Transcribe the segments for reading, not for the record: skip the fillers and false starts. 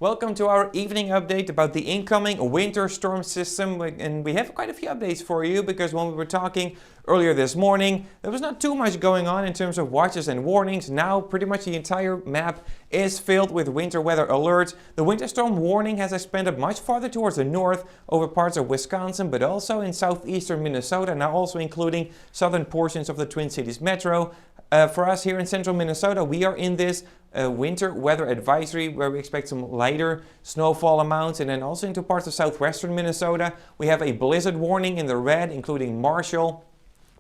Welcome to our evening update about the incoming winter storm system, and we have quite a few updates for you because when we were talking earlier this morning there was not too much going on in terms of watches and warnings. Now pretty much the entire map is filled with winter weather alerts. The winter storm warning has expanded much farther towards the north over parts of Wisconsin, but also in southeastern Minnesota, now also including southern portions of the Twin Cities metro. For us here in central Minnesota, we are in this winter weather advisory where we expect some lighter snowfall amounts, and then also into parts of southwestern Minnesota we have a blizzard warning in the red, including Marshall,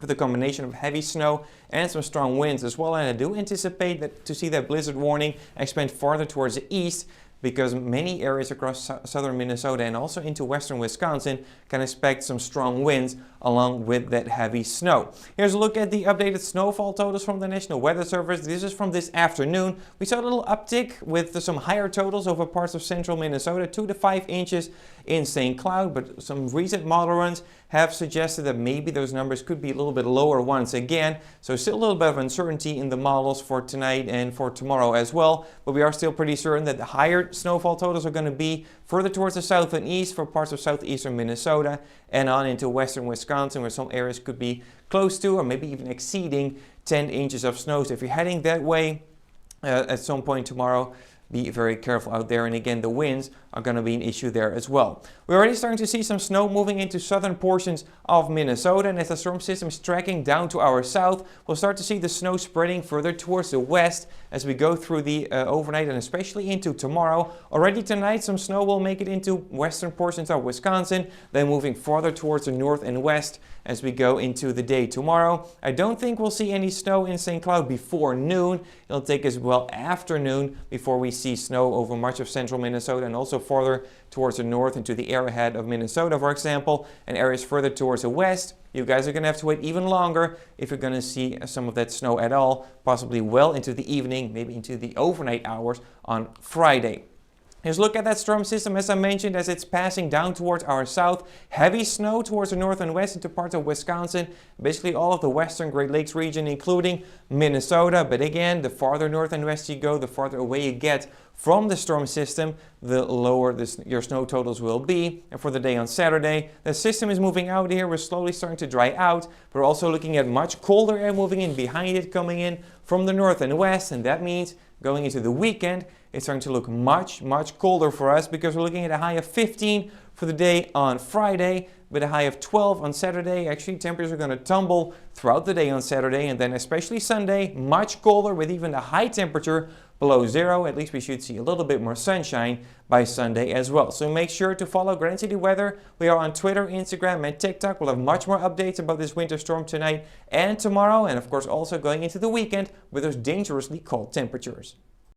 with a combination of heavy snow and some strong winds as well. And I do anticipate to see that blizzard warning expand farther towards the east, because many areas across southern Minnesota and also into western Wisconsin can expect some strong winds along with that heavy snow. Here's a look at the updated snowfall totals from the National Weather Service. This is from this afternoon. We saw a little uptick with some higher totals over parts of central Minnesota, 2 to 5 inches in St. Cloud, but some recent model runs have suggested that maybe those numbers could be a little bit lower once again. So still a little bit of uncertainty in the models for tonight and for tomorrow as well, but we are still pretty certain that the higher snowfall totals are going to be further towards the south and east for parts of southeastern Minnesota and on into western Wisconsin, where some areas could be close to or maybe even exceeding 10 inches of snow. So if you're heading that way at some point tomorrow, be very careful out there. And again, the winds are going to be an issue there as well. We're already starting to see some snow moving into southern portions of Minnesota, and as the storm system is tracking down to our south, we'll start to see the snow spreading further towards the west as we go through the overnight and especially into tomorrow. Already tonight some snow will make it into western portions of Wisconsin, then moving farther towards the north and west as we go into the day tomorrow. I don't think we'll see any snow in St. Cloud before noon. It'll take us well afternoon before we see snow over much of central Minnesota and also farther towards the north into the Arrowhead of Minnesota, for example, and areas further towards the west. You guys are going to have to wait even longer if you're going to see some of that snow at all, possibly well into the evening, maybe into the overnight hours on Friday. Here's a look at that storm system, as I mentioned, as it's passing down towards our south. Heavy snow towards the north and west into parts of Wisconsin, basically all of the western Great Lakes region, including Minnesota. But again, the farther north and west you go, the farther away you get from the storm system, the lower your snow totals will be. And for the day on Saturday, the system is moving out here. We're slowly starting to dry out. We're also looking at much colder air moving in behind it, coming in from the north and west, and that means going into the weekend, it's starting to look much colder for us, because we're looking at a high of 15 for the day on Friday, with a high of 12 on Saturday. Actually, temperatures are going to tumble throughout the day on Saturday, and then especially Sunday, much colder with even a high temperature below zero. At least we should see a little bit more sunshine by Sunday as well. So make sure to follow Granite City Weather. We are on Twitter, Instagram, and TikTok. We'll have much more updates about this winter storm tonight and tomorrow, and of course also going into the weekend with those dangerously cold temperatures.